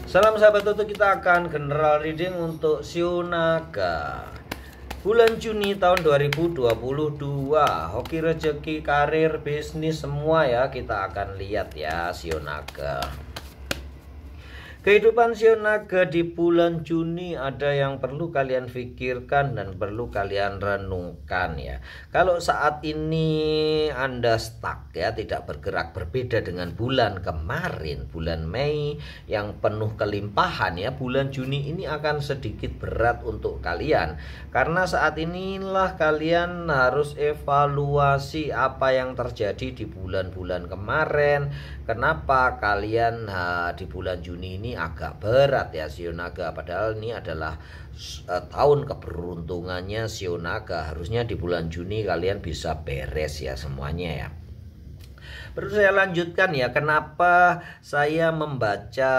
Salam sahabat Toto, kita akan general reading untuk Shio Naga bulan Juni tahun 2022. Hoki, rezeki, karir, bisnis semua ya kita akan lihat ya Shio Naga. Kehidupan Shio Naga di bulan Juni ada yang perlu kalian pikirkan dan perlu kalian renungkan ya. Kalau saat ini Anda stuck ya, tidak bergerak, berbeda dengan bulan kemarin, bulan Mei yang penuh kelimpahan ya, bulan Juni ini akan sedikit berat untuk kalian. Karena saat inilah kalian harus evaluasi apa yang terjadi di bulan-bulan kemarin. Kenapa kalian di bulan Juni ini agak berat ya Shio Naga, padahal ini adalah tahun keberuntungannya Shio Naga. Harusnya di bulan Juni kalian bisa beres ya semuanya ya. Perlu saya lanjutkan ya, kenapa saya membaca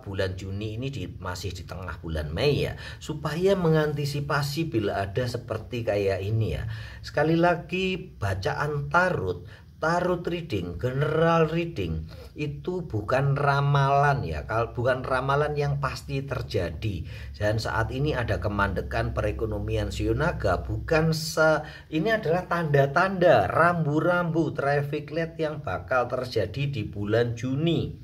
bulan Juni ini masih di tengah bulan Mei ya, supaya mengantisipasi bila ada seperti kayak ini ya. Sekali lagi, bacaan tarot reading, general reading itu bukan ramalan ya, kalau bukan ramalan yang pasti terjadi. Dan saat ini ada kemandekan perekonomian Shio Naga, ini adalah tanda-tanda rambu-rambu traffic light yang bakal terjadi di bulan Juni.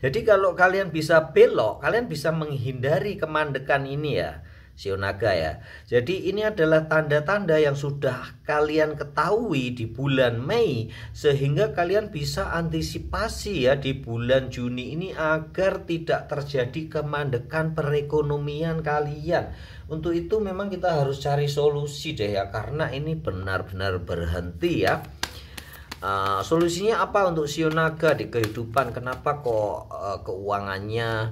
Jadi kalau kalian bisa belok, kalian bisa menghindari kemandekan ini ya Shio Naga ya. Jadi ini adalah tanda-tanda yang sudah kalian ketahui di bulan Mei, sehingga kalian bisa antisipasi ya di bulan Juni ini agar tidak terjadi kemandekan perekonomian kalian. Untuk itu memang kita harus cari solusi deh ya, karena ini benar-benar berhenti ya. Solusinya apa untuk Shio Naga di kehidupan? Kenapa kok keuangannya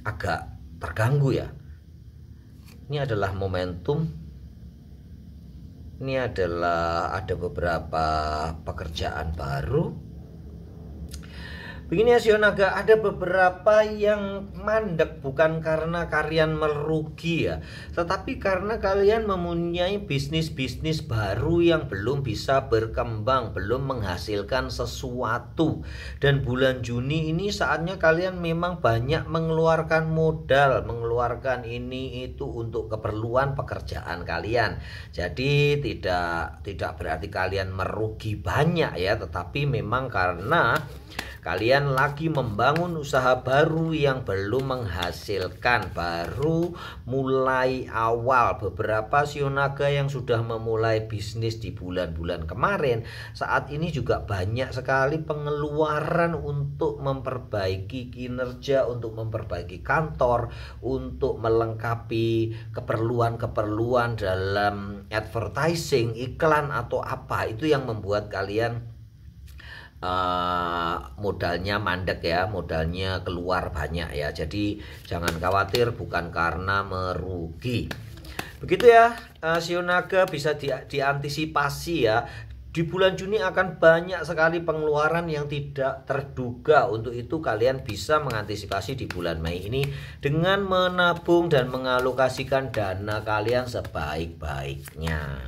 agak terganggu ya? Ini adalah momentum. Ini adalah ada beberapa pekerjaan baru. Begini ya Shio Naga, ada beberapa yang mandek bukan karena kalian merugi ya, tetapi karena kalian mempunyai bisnis-bisnis baru yang belum bisa berkembang, belum menghasilkan sesuatu. Dan bulan Juni ini saatnya kalian memang banyak mengeluarkan modal, mengeluarkan ini itu untuk keperluan pekerjaan kalian. Jadi tidak berarti kalian merugi banyak ya, tetapi memang karena kalian lagi membangun usaha baru yang belum menghasilkan, baru mulai awal. Beberapa Shio Naga yang sudah memulai bisnis di bulan-bulan kemarin, saat ini juga banyak sekali pengeluaran untuk memperbaiki kinerja, untuk memperbaiki kantor, untuk melengkapi keperluan-keperluan dalam advertising, iklan atau apa. Itu yang membuat kalian modalnya mandek ya, modalnya keluar banyak ya. Jadi jangan khawatir, bukan karena merugi. Begitu ya Shio Naga, bisa diantisipasi ya. Di bulan Juni akan banyak sekali pengeluaran yang tidak terduga. Untuk itu kalian bisa mengantisipasi di bulan Mei ini dengan menabung dan mengalokasikan dana kalian sebaik-baiknya.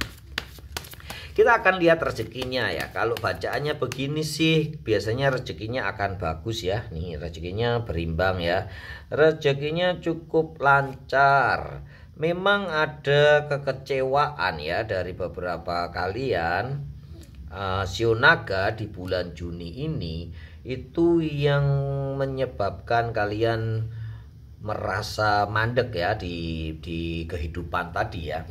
Kita akan lihat rezekinya ya. Kalau bacaannya begini sih biasanya rezekinya akan bagus ya. Nih rezekinya berimbang ya. Rezekinya cukup lancar. Memang ada kekecewaan ya dari beberapa kalian Shio Naga di bulan Juni ini. Itu yang menyebabkan kalian merasa mandek ya di kehidupan tadi ya.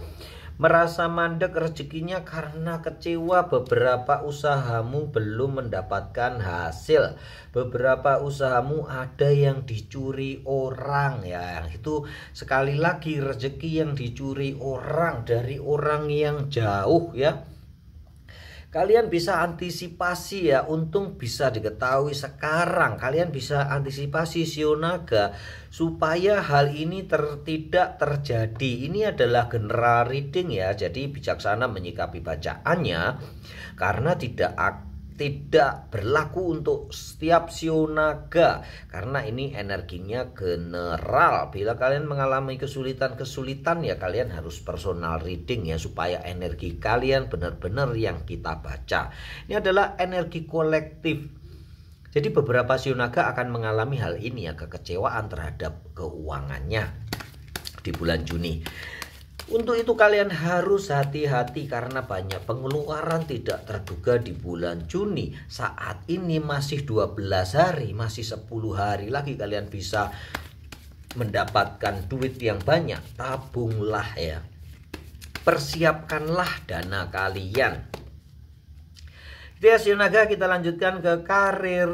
Merasa mandek rezekinya karena kecewa beberapa usahamu belum mendapatkan hasil. Beberapa usahamu ada yang dicuri orang ya. Itu sekali lagi rezeki yang dicuri orang dari orang yang jauh ya. Kalian bisa antisipasi ya, untung bisa diketahui sekarang. Kalian bisa antisipasi Shio Naga supaya hal ini tidak terjadi. Ini adalah general reading ya, jadi bijaksana menyikapi bacaannya, karena tidak berlaku untuk setiap Shio Naga, karena ini energinya general. Bila kalian mengalami kesulitan ya kalian harus personal reading ya, supaya energi kalian benar-benar yang kita baca. Ini adalah energi kolektif. Jadi beberapa shio naga akan mengalami hal ini ya, kekecewaan terhadap keuangannya di bulan Juni. Untuk itu kalian harus hati-hati karena banyak pengeluaran tidak terduga di bulan Juni. Saat ini masih 12 hari, masih 10 hari lagi kalian bisa mendapatkan duit yang banyak. Tabunglah ya. Persiapkanlah dana kalian. Dia shio naga, kita lanjutkan ke karir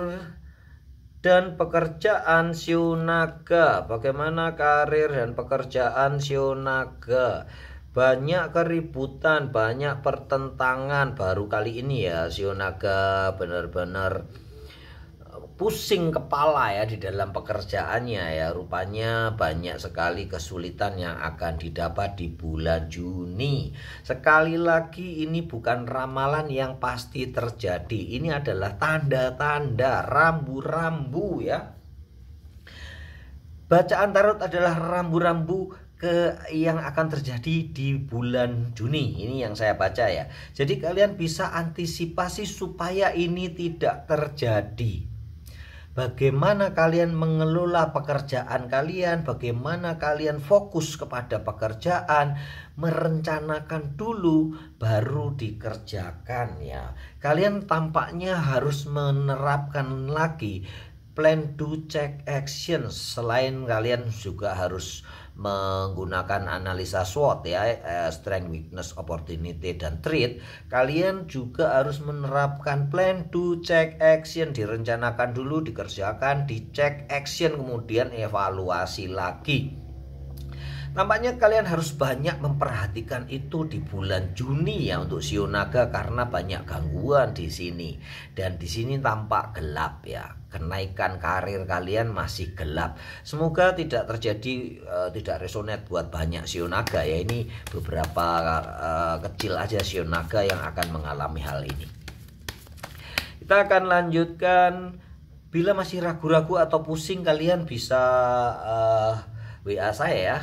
dan pekerjaan shio naga. Bagaimana karir dan pekerjaan shio naga? Banyak keributan, banyak pertentangan. Baru kali ini ya shio naga benar-benar pusing kepala ya di dalam pekerjaannya ya. Rupanya banyak sekali kesulitan yang akan didapat di bulan Juni. Sekali lagi ini bukan ramalan yang pasti terjadi. Ini adalah tanda-tanda, rambu-rambu ya. Bacaan tarot adalah rambu-rambu yang akan terjadi di bulan Juni. Ini yang saya baca ya. Jadi kalian bisa antisipasi supaya ini tidak terjadi. Bagaimana kalian mengelola pekerjaan kalian, bagaimana kalian fokus kepada pekerjaan, merencanakan dulu baru dikerjakan ya. Kalian tampaknya harus menerapkan lagi plan, do, check, action. Selain kalian juga harus menggunakan analisa SWOT ya, strength, weakness, opportunity, dan threat. Kalian juga harus menerapkan plan, do, check, action. Direncanakan dulu, dikerjakan, dicek, action, kemudian evaluasi lagi. Nampaknya kalian harus banyak memperhatikan itu di bulan Juni ya untuk shio naga, karena banyak gangguan di sini. Dan di sini tampak gelap ya. Kenaikan karir kalian masih gelap. Semoga tidak terjadi, tidak resonate buat banyak shio naga ya. Ini beberapa kecil aja shio naga yang akan mengalami hal ini. Kita akan lanjutkan. Bila masih ragu-ragu atau pusing, kalian bisa WA saya ya.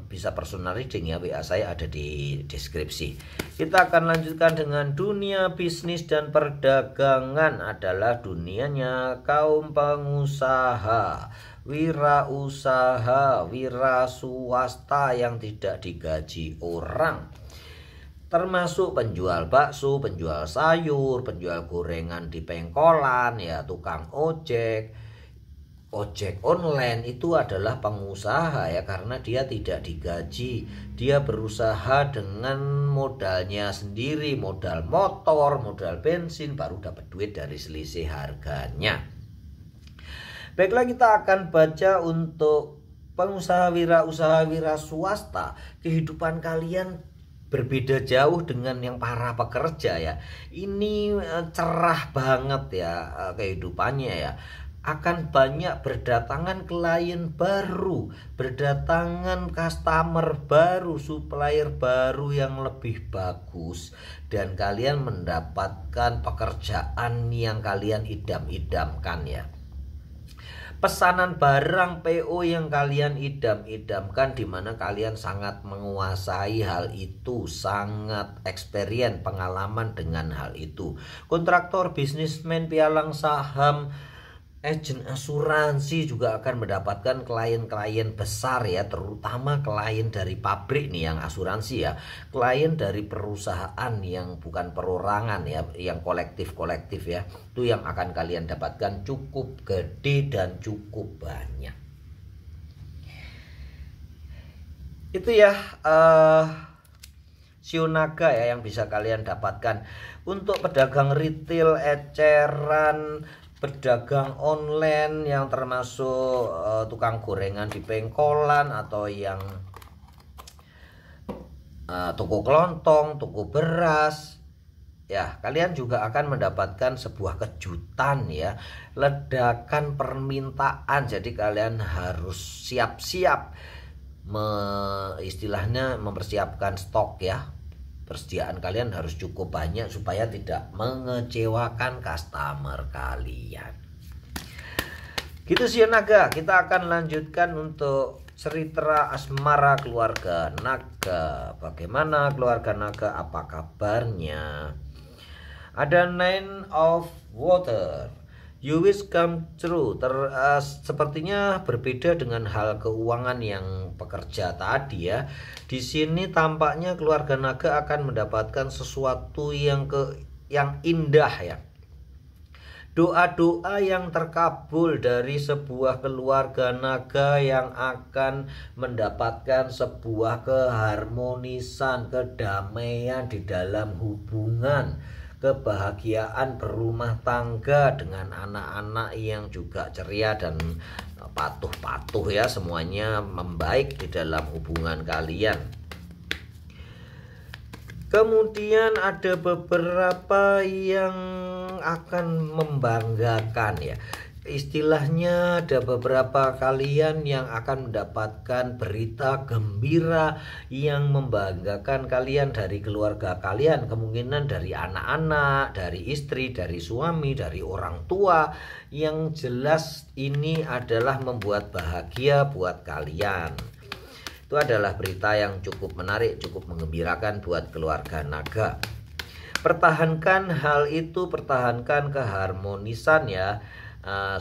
Bisa personal reading ya, WA saya ada di deskripsi. Kita akan lanjutkan dengan dunia bisnis dan perdagangan. Adalah dunianya kaum pengusaha, wirausaha, wira swasta yang tidak digaji orang, termasuk penjual bakso, penjual sayur, penjual gorengan di pengkolan ya, tukang ojek online. Itu adalah pengusaha ya, karena dia tidak digaji. Dia berusaha dengan modalnya sendiri, modal motor, modal bensin, baru dapat duit dari selisih harganya. Baiklah, kita akan baca untuk pengusaha wirausaha, wira swasta. Kehidupan kalian berbeda jauh dengan yang para pekerja ya. Ini cerah banget ya kehidupannya ya. Akan banyak berdatangan klien baru, berdatangan customer baru, supplier baru yang lebih bagus, dan kalian mendapatkan pekerjaan yang kalian idam-idamkan ya. Pesanan barang PO yang kalian idam-idamkan, di mana kalian sangat menguasai hal itu, sangat experience, pengalaman dengan hal itu. Kontraktor, bisnismen, pialang saham, agen asuransi juga akan mendapatkan klien-klien besar ya, terutama klien dari pabrik nih yang asuransi ya, klien dari perusahaan yang bukan perorangan ya, yang kolektif-kolektif ya, itu yang akan kalian dapatkan cukup gede dan cukup banyak. Itu ya shio naga ya yang bisa kalian dapatkan. Untuk pedagang retail, eceran, pedagang online yang termasuk tukang gorengan di pengkolan, atau yang toko kelontong, toko beras ya, kalian juga akan mendapatkan sebuah kejutan ya, ledakan permintaan. Jadi kalian harus siap-siap, istilahnya mempersiapkan stok ya. Persediaan kalian harus cukup banyak supaya tidak mengecewakan customer kalian. Gitu shio naga. Kita akan lanjutkan untuk cerita asmara keluarga naga. Bagaimana keluarga naga? Apa kabarnya? Ada Nine of Water. You wish come true. Sepertinya berbeda dengan hal keuangan yang pekerja tadi ya. Di sini tampaknya keluarga naga akan mendapatkan sesuatu yang indah ya. Doa-doa yang terkabul dari sebuah keluarga naga yang akan mendapatkan sebuah keharmonisan, kedamaian di dalam hubungan, kebahagiaan berumah tangga dengan anak-anak yang juga ceria dan patuh-patuh ya, semuanya membaik di dalam hubungan kalian. Kemudian ada beberapa yang akan membanggakan ya. Istilahnya ada beberapa kalian yang akan mendapatkan berita gembira yang membanggakan kalian dari keluarga kalian. Kemungkinan dari anak-anak, dari istri, dari suami, dari orang tua. Yang jelas ini adalah membuat bahagia buat kalian. Itu adalah berita yang cukup menarik, cukup menggembirakan buat keluarga naga. Pertahankan hal itu, pertahankan keharmonisan ya.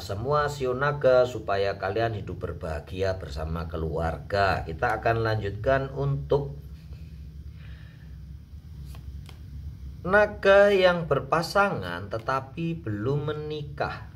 Semua sio naga supaya kalian hidup berbahagia bersama keluarga. Kita akan lanjutkan untuk naga yang berpasangan tetapi belum menikah.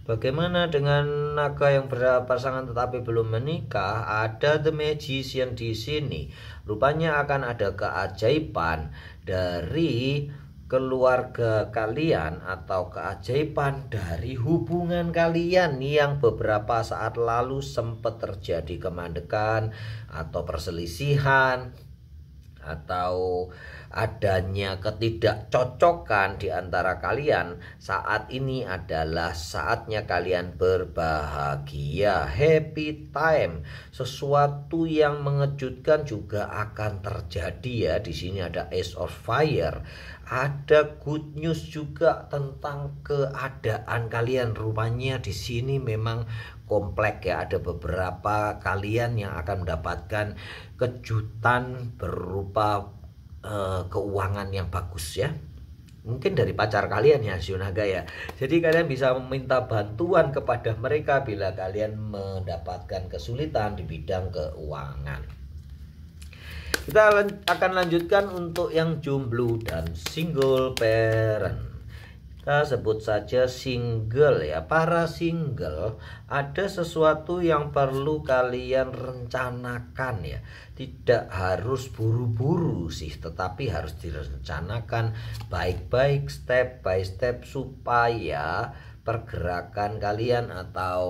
Bagaimana dengan naga yang berpasangan tetapi belum menikah? Ada The Magician di sini. Rupanya akan ada keajaiban dari keluarga kalian atau keajaiban dari hubungan kalian yang beberapa saat lalu sempat terjadi kemandekan atau perselisihan atau adanya ketidakcocokan di antara kalian. Saat ini adalah saatnya kalian berbahagia, happy time. Sesuatu yang mengejutkan juga akan terjadi ya. Di sini ada Ace of Fire. Ada good news juga tentang keadaan kalian. Rupanya di sini memang kompleks ya. Ada beberapa kalian yang akan mendapatkan kejutan berupa keuangan yang bagus ya. Mungkin dari pacar kalian ya sio naga ya. Jadi kalian bisa meminta bantuan kepada mereka bila kalian mendapatkan kesulitan di bidang keuangan. Kita akan lanjutkan untuk yang jomblo dan single parent. Kita sebut saja single ya. Para single, ada sesuatu yang perlu kalian rencanakan ya. Tidak harus buru-buru sih, tetapi harus direncanakan baik-baik, step by step, supaya pergerakan kalian atau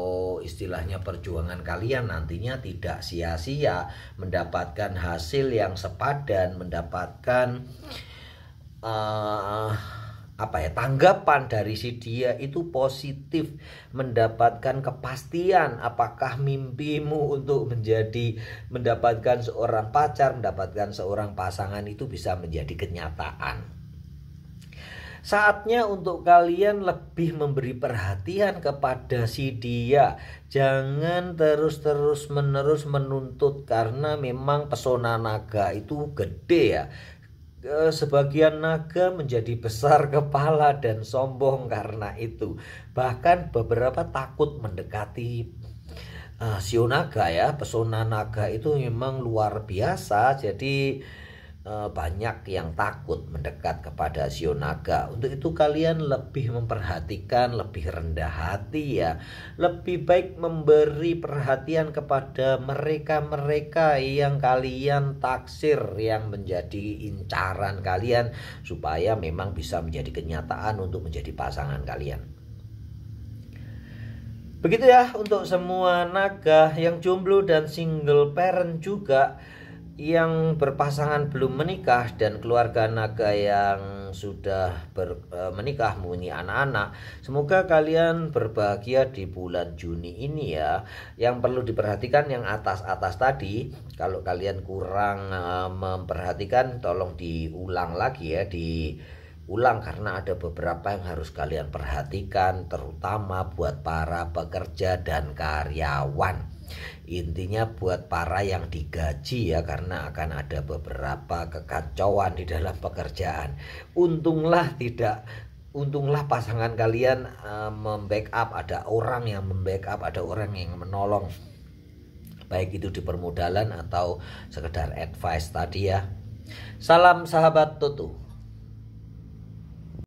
istilahnya perjuangan kalian nantinya tidak sia-sia, mendapatkan hasil yang sepadan, mendapatkan tanggapan dari si dia itu positif, mendapatkan kepastian apakah mimpimu untuk mendapatkan seorang pacar, mendapatkan seorang pasangan itu bisa menjadi kenyataan. Saatnya untuk kalian lebih memberi perhatian kepada si dia. Jangan terus menerus menuntut, karena memang pesona naga itu gede ya. Sebagian naga menjadi besar kepala dan sombong karena itu. Bahkan beberapa takut mendekati sio naga ya. Pesona naga itu memang luar biasa. Jadi banyak yang takut mendekat kepada sio naga. Untuk itu kalian lebih memperhatikan, lebih rendah hati ya. Lebih baik memberi perhatian kepada mereka-mereka yang kalian taksir, yang menjadi incaran kalian, supaya memang bisa menjadi kenyataan untuk menjadi pasangan kalian. Begitu ya untuk semua naga yang jomblo dan single parent juga, yang berpasangan belum menikah, dan keluarga naga yang sudah menikah mempunyai anak-anak. Semoga kalian berbahagia di bulan Juni ini ya. Yang perlu diperhatikan yang atas-atas tadi. Kalau kalian kurang memperhatikan, tolong diulang lagi ya, diulang, karena ada beberapa yang harus kalian perhatikan, terutama buat para pekerja dan karyawan. Intinya buat para yang digaji ya, karena akan ada beberapa kekacauan di dalam pekerjaan. Untunglah tidak untunglah pasangan kalian membackup, ada orang yang membackup, ada orang yang menolong, baik itu di permodalan atau sekedar advice tadi ya. Salam sahabat Tutu.